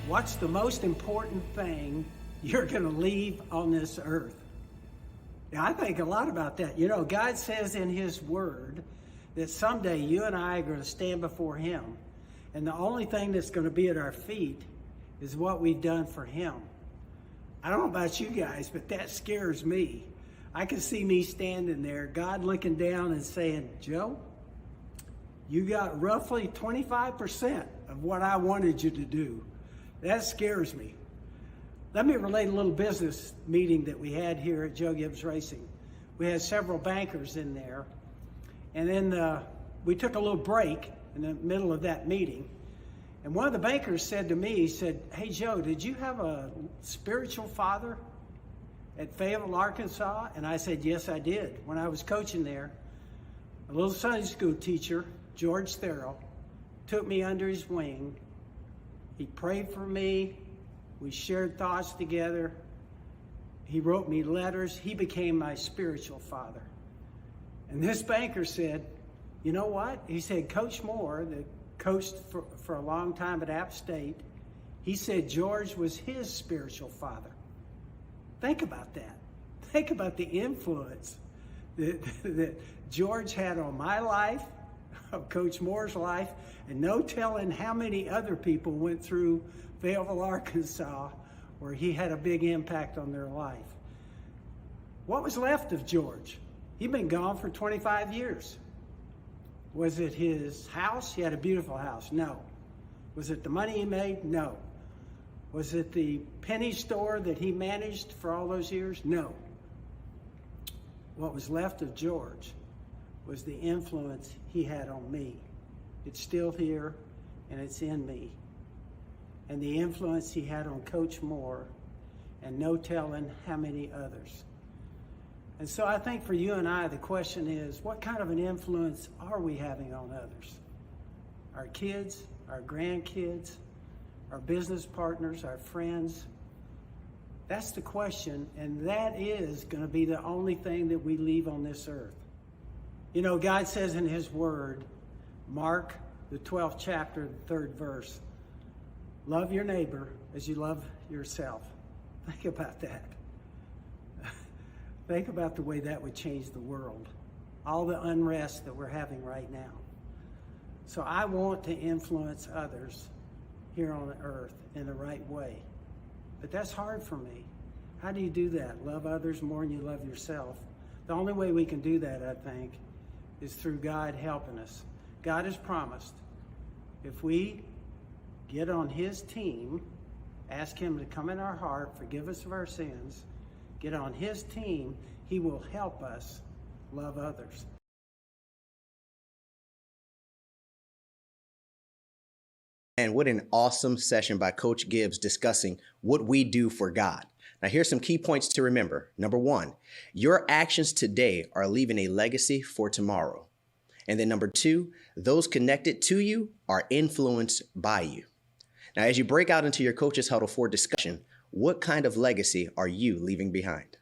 What's the most important thing you're going to leave on this earth? Now, I think a lot about that. You know, God says in His Word that someday you and I are going to stand before Him, and the only thing that's going to be at our feet is what we've done for Him. I don't know about you guys, but that scares me. I can see me standing there, God looking down and saying, Joe, you got roughly 25% of what I wanted you to do. That scares me. Let me relate a little business meeting that we had here at Joe Gibbs Racing. We had several bankers in there, and then we took a little break in the middle of that meeting. And one of the bankers said to me, he said, hey, Joe, did you have a spiritual father at Fayetteville, Arkansas? And I said, yes, I did. When I was coaching there, a little Sunday school teacher, George Therrell, took me under his wing. He prayed for me. We shared thoughts together. He wrote me letters. He became my spiritual father. And this banker said, you know what? He said, Coach Moore, that coached for a long time at App State, he said George was his spiritual father. Think about that. Think about the influence that George had on my life, of Coach Moore's life, and no telling how many other people went through Fayetteville, Arkansas, where he had a big impact on their life. What was left of George? He'd been gone for 25 years. Was it his house? He had a beautiful house. No. Was it the money he made? No. Was it the penny store that he managed for all those years? No. What was left of George was the influence he had on me. It's still here, and it's in me. And the influence he had on Coach Moore, and no telling how many others. And so I think for you and I, the question is, what kind of an influence are we having on others? Our kids, our grandkids, our business partners, our friends? That's the question, and that is going to be the only thing that we leave on this earth. You know, God says in His Word, Mark, the 12th chapter, the 3rd verse, love your neighbor as you love yourself. Think about that. Think about the way that would change the world. All the unrest that we're having right now. So I want to influence others here on earth in the right way. But that's hard for me. How do you do that? Love others more than you love yourself. The only way we can do that, I think, is through God helping us. God has promised if we get on His team, ask Him to come in our heart, forgive us of our sins, get on His team, He will help us love others. And what an awesome session by Coach Gibbs discussing what we do for God. Now, here's some key points to remember. Number one, your actions today are leaving a legacy for tomorrow. And then number two, those connected to you are influenced by you. Now, as you break out into your Coach's Huddle for discussion, what kind of legacy are you leaving behind?